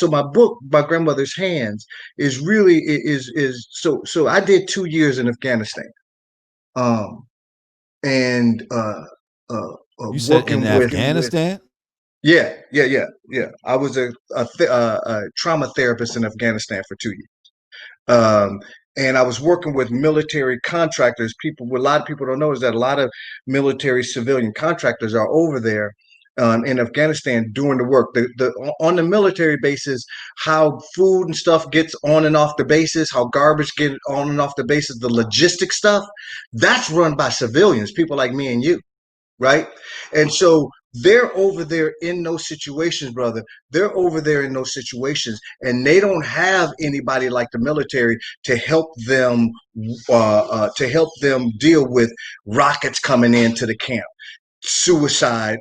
So my book, My Grandmother's Hands, is really is so I did 2 years in Afghanistan. Um and You said in working with Afghanistan? yeah. I was a trauma therapist in Afghanistan for 2 years. Um, and I was working with military contractors. People, what a lot of people don't know is that a lot of military civilian contractors are over there in Afghanistan doing the work. On the military bases, how food and stuff gets on and off the bases, how garbage get on and off the bases, the logistic stuff, that's run by civilians, people like me and you, right? And so they're over there in those situations, brother. They're over there in those situations, and they don't have anybody like the military to help them deal with rockets coming into the camp, suicide,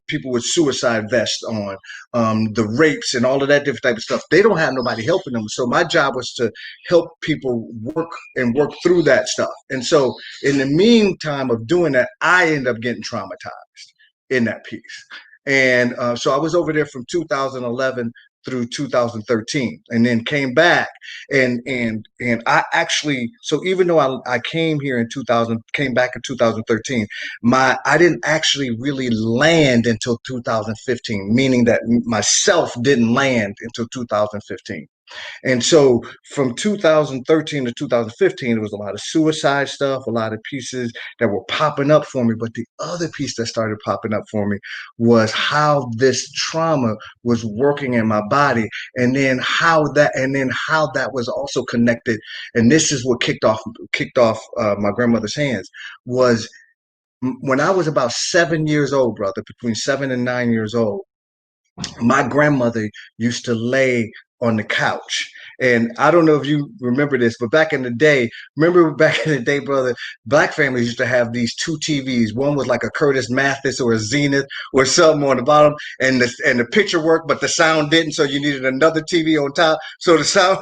people with suicide vests on, the rapes and all of that different type of stuff. They don't have nobody helping them. So my job was to help people work through that stuff. And so in the meantime of doing that, I end up getting traumatized in that piece. And so I was over there from 2011 through 2013, and then came back, and I actually, so even though I came here in 2000, came back in 2013, I didn't actually really land until 2015, meaning that myself didn't land until 2015. And so from 2013 to 2015, there was a lot of suicide stuff, a lot of pieces that were popping up for me. But the other piece that started popping up for me was how this trauma was working in my body, and then how that was also connected. And this is what kicked off My Grandmother's Hands. Was when I was about 7 years old, brother, between 7 and 9 years old, my grandmother used to lay on the couch. And I don't know if you remember this, but remember back in the day, brother, black families used to have these two TVs. One was like a Curtis Mathis or a Zenith or something on the bottom, and the picture worked, but the sound didn't. So you needed another TV on top. So the sound,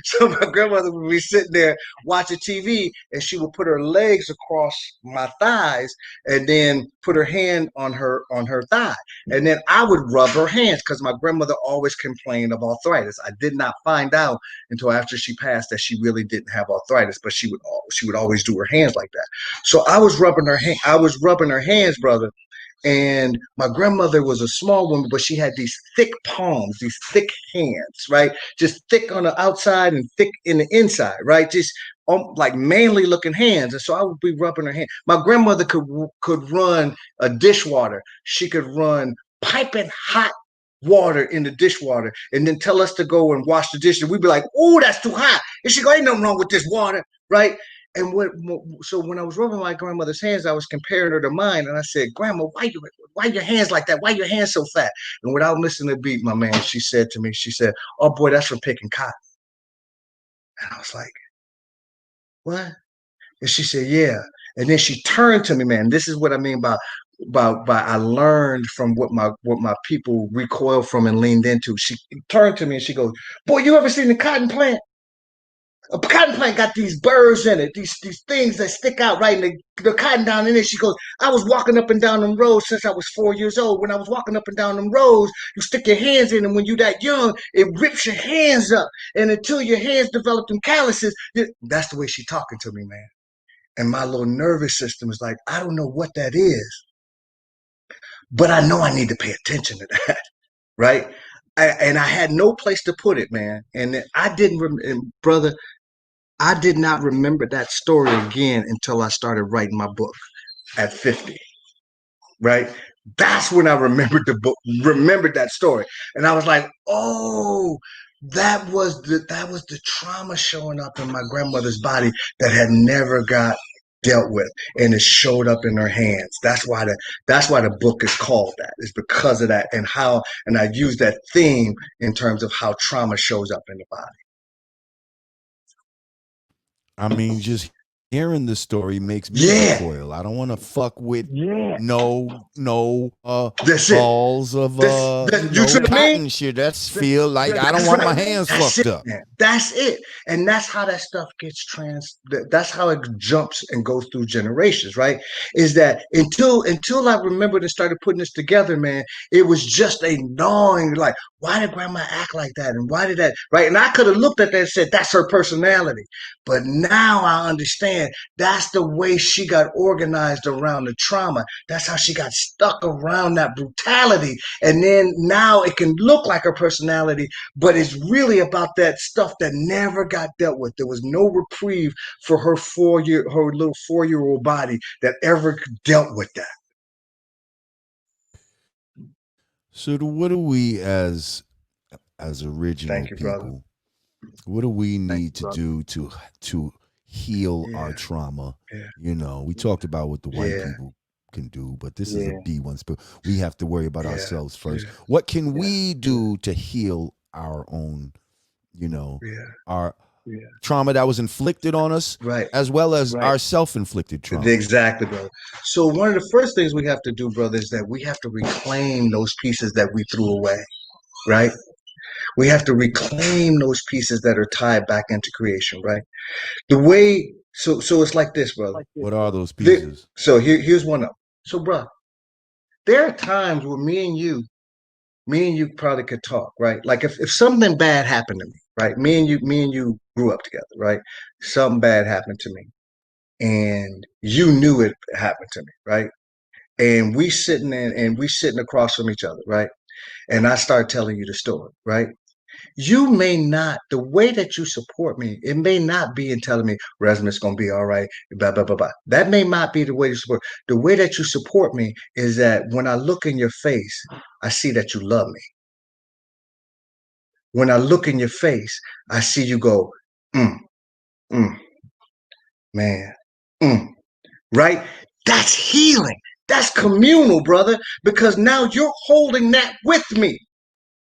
so my grandmother would be sitting there watching TV, and she would put her legs across my thighs, and then put her hand on her thigh, and then I would rub her hands because my grandmother always complained of arthritis. I did not find out until after she passed that she really didn't have arthritis, but she would always do her hands like that. So I was rubbing her hands, brother. And my grandmother was a small woman, but she had these thick palms, these thick hands, right? Just thick on the outside and thick in the inside, right? Just like manly looking hands. And so I would be rubbing her hand. My grandmother could run a dishwater. She could run piping hot water in the dishwater and then tell us to go and wash the dishes. We'd be like, "Oh, that's too hot." And she go, "Ain't nothing wrong with this water," right? And so when I was rubbing my grandmother's hands, I was comparing her to mine, and I said, "Grandma, why your hands like that? Why your hands so fat?" And without missing a beat, my man, she said to me, she said, "Oh boy, that's from picking cotton." And I was like, "What?" And she said, "Yeah." And then she turned to me, man. This is what I mean by I learned from what my people recoiled from and leaned into. She turned to me and she goes, "Boy, you ever seen the cotton plant? A cotton plant got these birds in it, these things that stick out right in the cotton down in it." She goes, "I was walking up and down them roads since I was 4 years old. When I was walking up and down them roads, you stick your hands in them. When you that young, it rips your hands up. And until your hands develop them calluses," that's the way she talking to me, man. And my little nervous system is like, I don't know what that is, but I know I need to pay attention to that, right? And I had no place to put it, man. And I didn't, brother, I did not remember that story again until I started writing my book at 50, right? That's when I remembered that story. And I was like, "Oh, that was the trauma showing up in my grandmother's body that had never got dealt with, and it showed up in her hands." That's why the book is called that. It's because of that, and I use that theme in terms of how trauma shows up in the body. I mean, just hearing the story makes me recoil. I don't want to fuck with no That's balls of you see what I mean? cotton shit. That's feel like I don't want my hands fucked up. Man. That's it. And that's how that stuff gets that's how it jumps and goes through generations, right? Is that until I remembered and started putting this together, man, it was just a gnawing, like, why did grandma act like that? And why did that, right? And I could have looked at that and said, that's her personality. But now I understand that's the way she got organized around the trauma. That's how she got stuck around that brutality. And then now it can look like her personality, but it's really about that stuff that never got dealt with. There was no reprieve for her little 4-year-old body that ever dealt with that. So what do we as original people, brother. What do we need to do to heal our trauma? Yeah. You know, we talked about what the white people can do, but this is a B1 spill. We have to worry about ourselves first. What can we do to heal our own, our trauma that was inflicted on us, as well as our self-inflicted trauma? Exactly, brother. So one of the first things we have to do, brother, is that we have to reclaim those pieces that we threw away, right? We have to reclaim those pieces that are tied back into creation, right? The way, so it's like this, brother. What are those pieces? So here's one of them. So, bro, there are times where me and you probably could talk, right? Like if something bad happened to me, right? Me and you grew up together, right? Something bad happened to me, and you knew it happened to me, right? And we sitting across from each other, right? And I start telling you the story, right? You may not, the way that you support me, it may not be in telling me, Resmaa, going to be all right, blah, blah, blah, blah. That may not be the way you support. The way that you support me is that when I look in your face, I see that you love me. When I look in your face, I see you go, man, right? That's healing. That's communal, brother, because now you're holding that with me.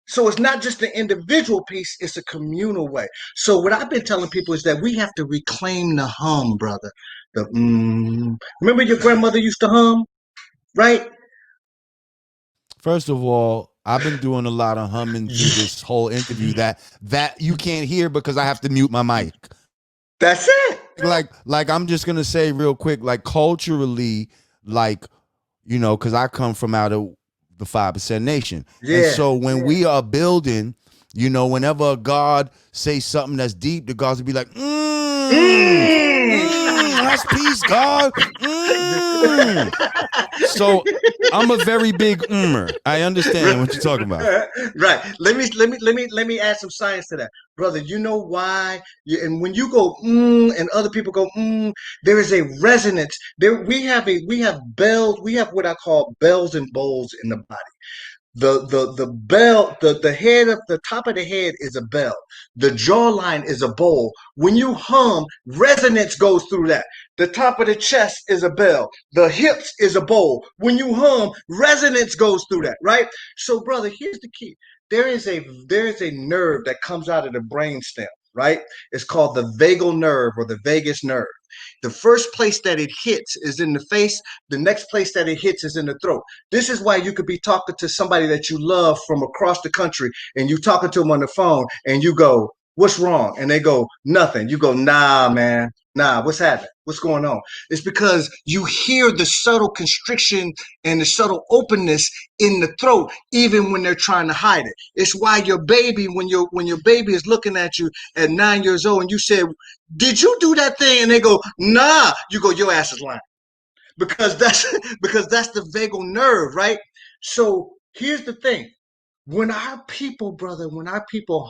So it's not just an individual piece, it's a communal way. So what I've been telling people is that we have to reclaim the hum, brother. The remember your grandmother used to hum, right? First of all, I've been doing a lot of humming through this whole interview that you can't hear because I have to mute my mic. That's it. Like I'm just gonna say real quick, like culturally, like, because I come from out of the 5% nation. And so when we are building, whenever God say something that's deep, the gods will be like, that's peace, God. So I'm a very big I understand what you're talking about. Right. Let me add some science to that. Brother, you know why? And when you go and other people go there is a resonance. We have bells, we have what I call bells and bowls in the body. The bell, the head of the top of the head is a bell. The jawline is a bowl. When you hum, resonance goes through that. The top of the chest is a bell. The hips is a bowl. When you hum, resonance goes through that, right? So, brother, here's the key. There is a nerve that comes out of the brainstem, right? It's called the vagal nerve or the vagus nerve. The first place that it hits is in the face. The next place that it hits is in the throat. This is why you could be talking to somebody that you love from across the country and you talking to them on the phone and you go, what's wrong? And they go, nothing. You go, nah, man. Nah, what's happening? What's going on? It's because you hear the subtle constriction and the subtle openness in the throat, even when they're trying to hide it. It's why your baby, when your baby is looking at you at 9 years old and you say, did you do that thing? And they go, nah. You go, your ass is lying. Because that's the vagal nerve, right? So here's the thing. When our people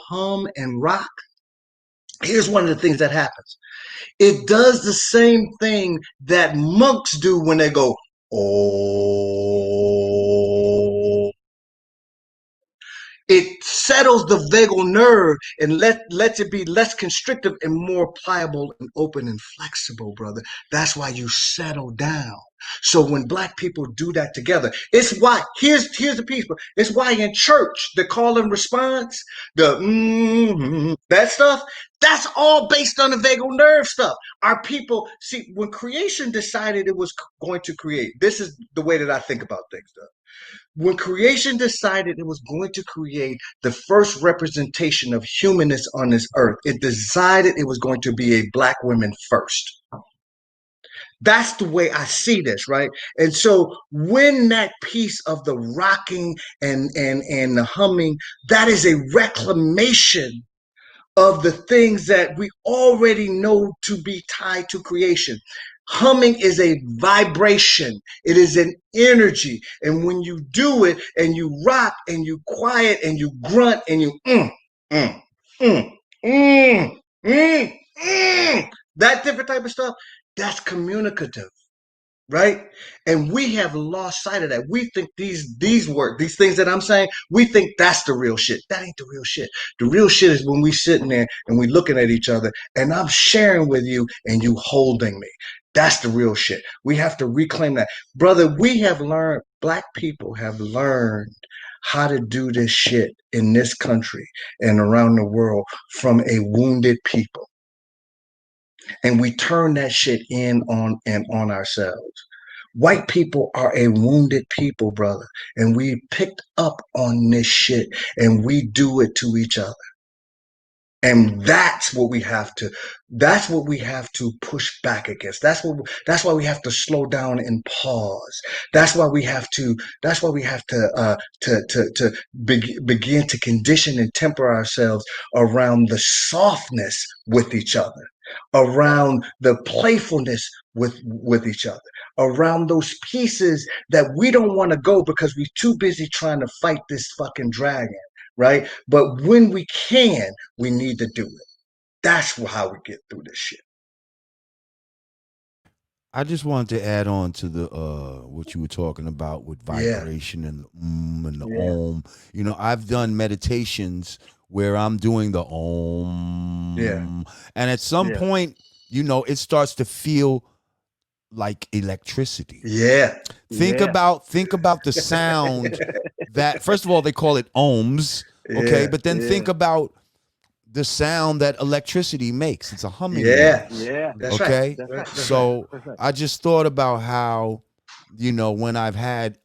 hum and rock, here's one of the things that happens. It does the same thing that monks do when they go, oh. It settles settles the vagal nerve and lets it be less constrictive and more pliable and open and flexible, brother. That's why you settle down. So when black people do that together, it's why here's the piece. It's why in church the call and response, the that stuff, that's all based on the vagal nerve stuff. Our people see when creation decided it was going to create. This is the way that I think about things, though. When creation decided it was going to create the first representation of humanness on this earth, it decided it was going to be a black woman first. That's the way I see this, right? And so when that piece of the rocking and the humming, that is a reclamation of the things that we already know to be tied to creation. Humming is a vibration. It is an energy. And when you do it and you rock and you quiet and you grunt and you mm, mm, that different type of stuff, that's communicative, right? And we have lost sight of that. We think these things that I'm saying, we think that's the real shit. That ain't the real shit. The real shit is when we sitting there and we looking at each other and I'm sharing with you and you holding me. That's the real shit. We have to reclaim that. Brother, black people have learned how to do this shit in this country and around the world from a wounded people. And we turn that shit on ourselves. White people are a wounded people, brother. And we picked up on this shit and we do it to each other. And that's what we have to push back against. That's why we have to slow down and pause. That's why we have to begin to condition and temper ourselves around the softness with each other, around the playfulness with each other, around those pieces that we don't want to go because we're too busy trying to fight this fucking dragon. Right? But when we can, we need to do it. That's how we get through this shit. I just wanted to add on to the what you were talking about with vibration and the om. You know, I've done meditations where I'm doing the om. And at some point, you know, it starts to feel like electricity. Think about the sound that, first of all, they call it ohms, okay? But then think about the sound that electricity makes. It's a humming noise. That's okay? Right. That's so I just thought about how, you know, when I've had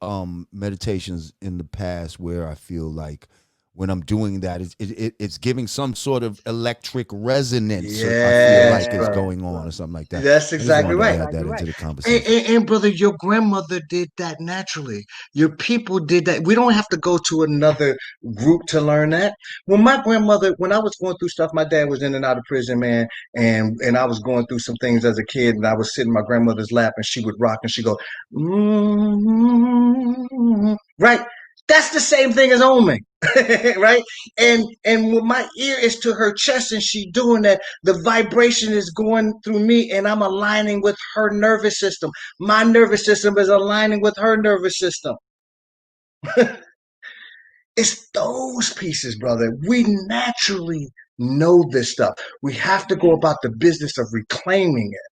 meditations in the past where I feel like when I'm doing that, it's giving some sort of electric resonance. I feel like it's going on or something like that. That's exactly right. Add that into the conversation. And brother, your grandmother did that naturally. Your people did that. We don't have to go to another group to learn that. When my grandmother, when I was going through stuff, my dad was in and out of prison, man, and I was going through some things as a kid, and I was sitting in my grandmother's lap, and she would rock, and she go, right. That's the same thing as oming, right? And when my ear is to her chest and she doing that, the vibration is going through me and I'm aligning with her nervous system. My nervous system is aligning with her nervous system. It's those pieces, brother. We naturally know this stuff. We have to go about the business of reclaiming it.